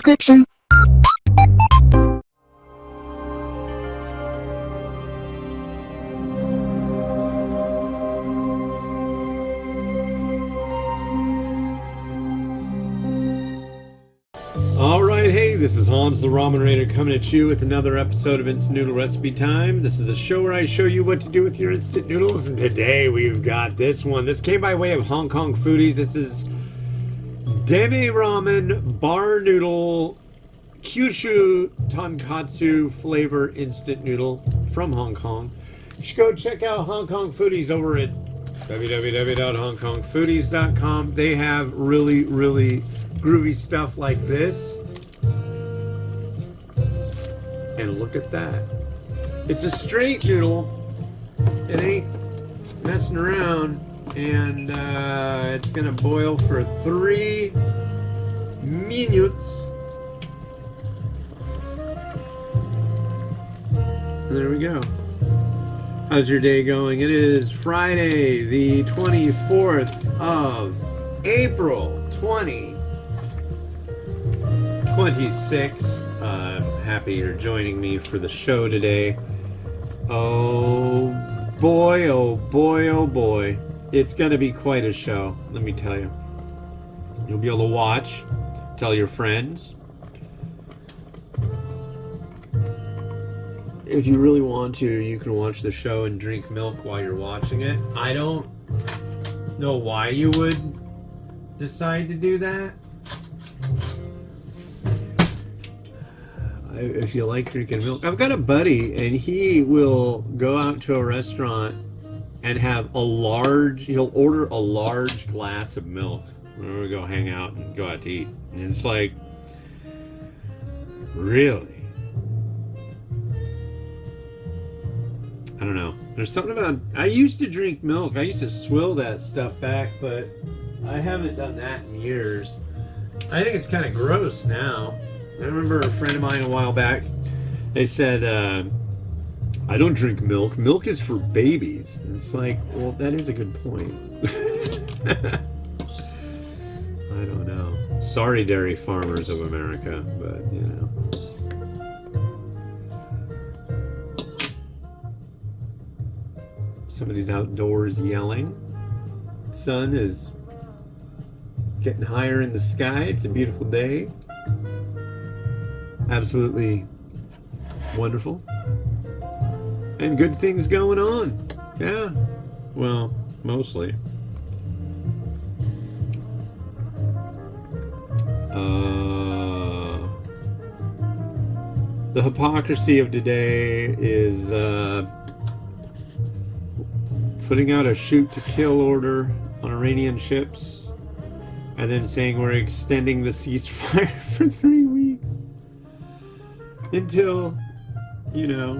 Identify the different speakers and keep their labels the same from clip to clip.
Speaker 1: description.
Speaker 2: Alright, hey, this is Hans the Ramen Raider coming at you with another episode of Instant Noodle Recipe Time. This is the show where I show you what to do with your instant noodles, and today we've got this one. This came by way of Hong Kong foodies. This is Demae Ramen Bar Noodle Kyushu Tonkotsu flavor instant noodle from Hong Kong. You should go check out Hong Kong foodies over at www.hongkongfoodies.com. They have really groovy stuff like this. And look at that. It's a straight noodle. It ain't messing around. And it's gonna boil for 3 minutes. There we go. How's your day going? It is Friday, the 24th of April, 2026. I'm happy you're joining me for the show today. Oh boy, oh boy, oh boy. It's going to be quite a show, let me tell you. You'll be able to watch, tell your friends. If you really want to, you can watch the show and drink milk while you're watching it. I don't know why you would decide to do that. If you like drinking milk. I've got a buddy, and he will go out to a restaurant and have he'll order a large glass of milk when we go hang out and go out to eat. And it's like, really? I don't know. There's something about, I used to drink milk. I used to swill that stuff back, but I haven't done that in years. I think it's kind of gross now. I remember a friend of mine a while back, they said, I don't drink milk. Milk is for babies. And it's like, well, that is a good point. I don't know. Sorry, dairy farmers of America, but, you know. Somebody's outdoors yelling. Sun is getting higher in the sky. It's a beautiful day. Absolutely wonderful. And good things going on. Yeah. Well, mostly. The hypocrisy of today is putting out a shoot-to-kill order on Iranian ships and then saying we're extending the ceasefire for 3 weeks until, you know,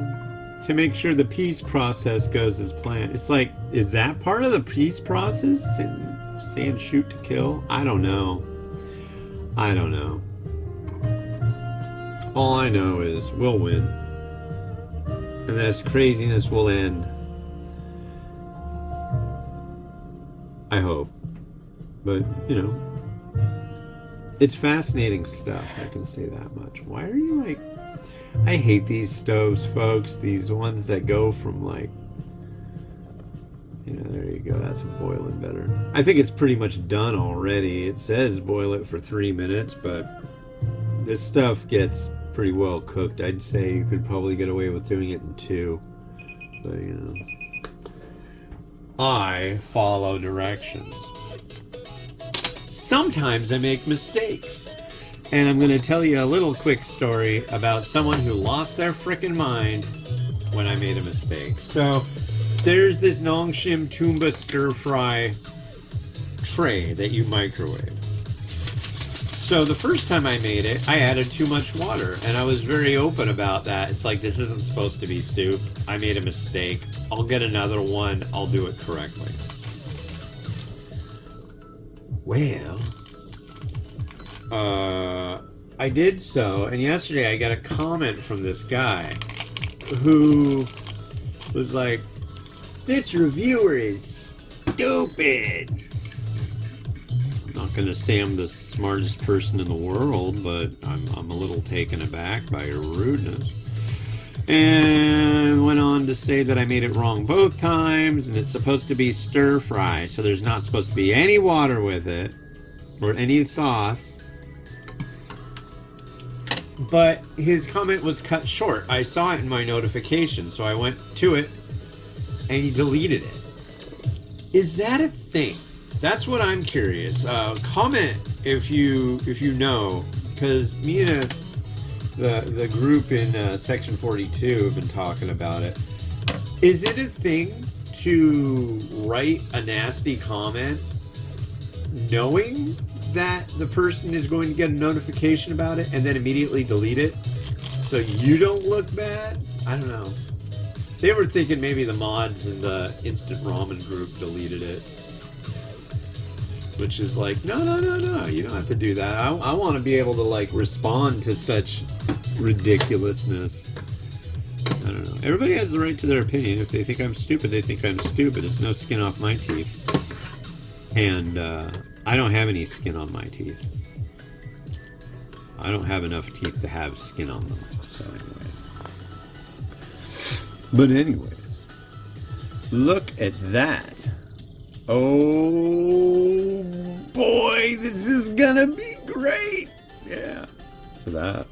Speaker 2: to make sure the peace process goes as planned. It's like, is that part of the peace process? And saying shoot to kill? I don't know. All I know is we'll win. And this craziness will end. I hope. But, you know, it's fascinating stuff, I can say that much. Why are you like... I hate these stoves, folks. These ones that go from like... You know, there you go. That's boiling better. I think it's pretty much done already. It says boil it for 3 minutes, but this stuff gets pretty well cooked. I'd say you could probably get away with doing it in 2. But, you know... I follow directions. Sometimes I make mistakes. And I'm going to tell you a little quick story about someone who lost their frickin' mind when I made a mistake. So, there's this Nongshim Tumba stir fry tray that you microwave. So the first time I made it, I added too much water, and I was very open about that. It's like, this isn't supposed to be soup. I made a mistake. I'll get another one. I'll do it correctly. Well, I did so, and yesterday I got a comment from this guy who was like, "This reviewer is stupid." I'm not going to say I'm the smartest person in the world, but I'm a little taken aback by your rudeness. And went on to say that I made it wrong both times, and it's supposed to be stir fry, so there's not supposed to be any water with it, or any sauce. But his comment was cut short. I saw it in my notification, so I went to it, and he deleted it. Is that a thing? That's what I'm curious. Comment if you know, because me and the group in section 42 have been talking about it. Is it a thing to write a nasty comment knowing that the person is going to get a notification about it and then immediately delete it so you don't look bad? I don't know. They were thinking maybe the mods in the instant ramen group deleted it, which is like, no, you don't have to do that. I want to be able to like respond to such ridiculousness. I don't know. Everybody has the right to their opinion. If they think I'm stupid, they think I'm stupid. It's no skin off my teeth. And I don't have any skin on my teeth. I don't have enough teeth to have skin on them. So anyway. But anyways, look at that. Oh boy, this is gonna be great. Yeah. For that.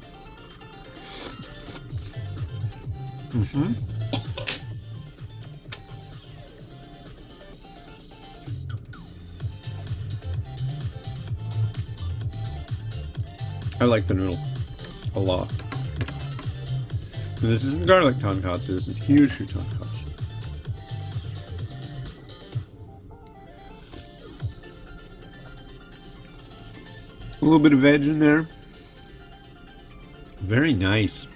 Speaker 2: I like the noodle a lot. And this isn't garlic tonkotsu, this is Kyushu tonkotsu. A little bit of veg in there. Very nice.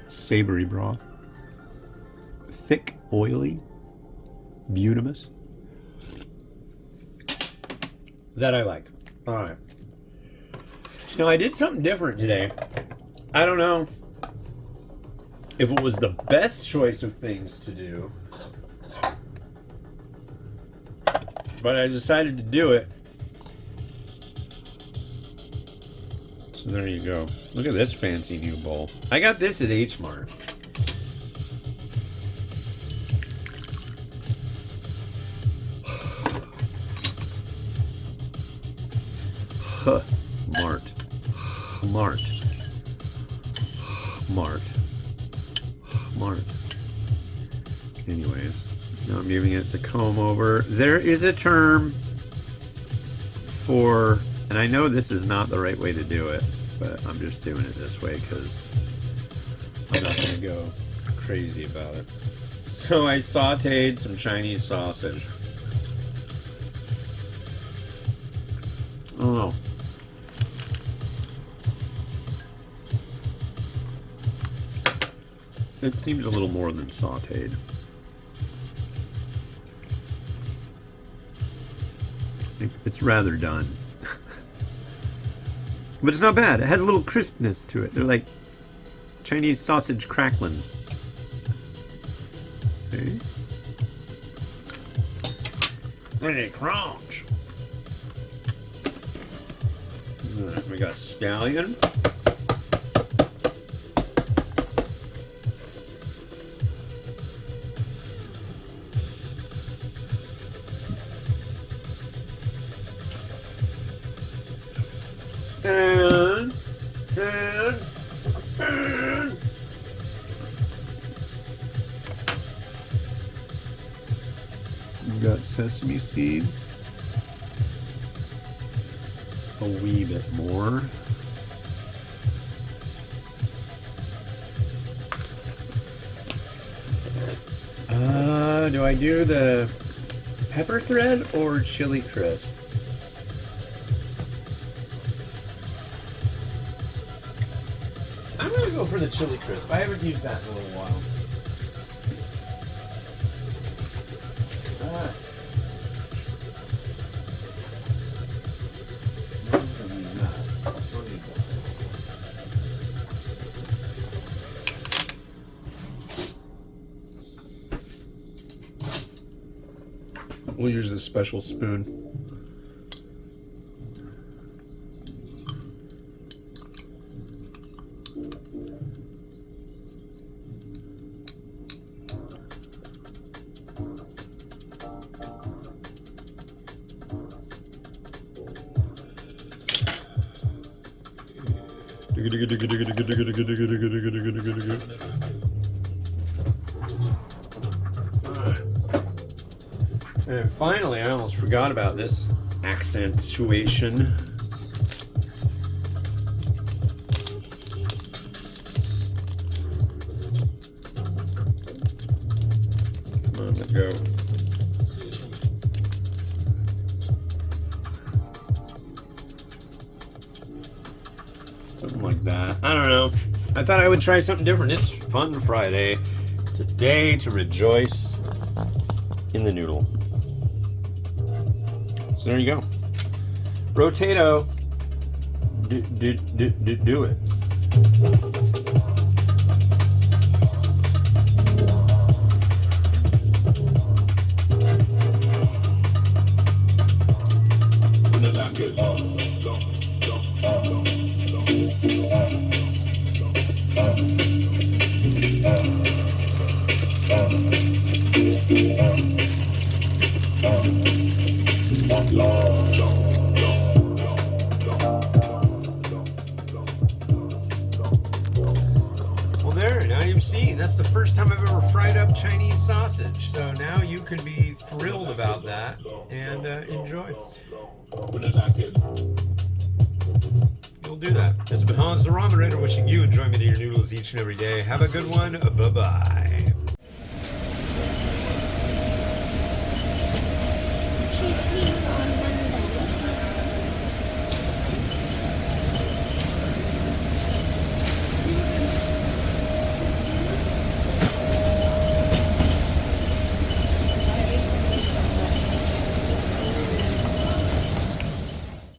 Speaker 2: Savory broth. Thick, oily, butamus. That I like. Alright. Now, I did something different today. I don't know if it was the best choice of things to do, but I decided to do it. So there you go. Look at this fancy new bowl. I got this at H Mart. Mart. Anyways, now I'm giving it the comb over. There is a term for, and I know this is not the right way to do it, but I'm just doing it this way because I'm not going to go crazy about it. So I sauteed some Chinese sausage. Oh. It seems a little more than sauteed. It's rather done. But it's not bad. It has a little crispness to it. They're like Chinese sausage crackling. See? Hey, crunch. Right, we got scallion. And we've got sesame seed. A wee bit more. Do I do the pepper thread or chili crisp? I'm gonna go for the chili crisp. I haven't used that in a little while. We'll use this special spoon. Alright. And finally, I almost forgot about this accentuation. Come on, let's go. Something like that. I don't know. I thought I would try something different. It's Fun Friday. It's a day to rejoice in the noodle. So there you go. Rotato. Do it. Well, there, now you've seen. That's the first time I've ever fried up Chinese sausage. So now you can be thrilled about that and enjoy. You'll do that. This has been Hans the Ramen Raider wishing you enjoyment in your noodles each and every day. Have a good one. Bye-bye.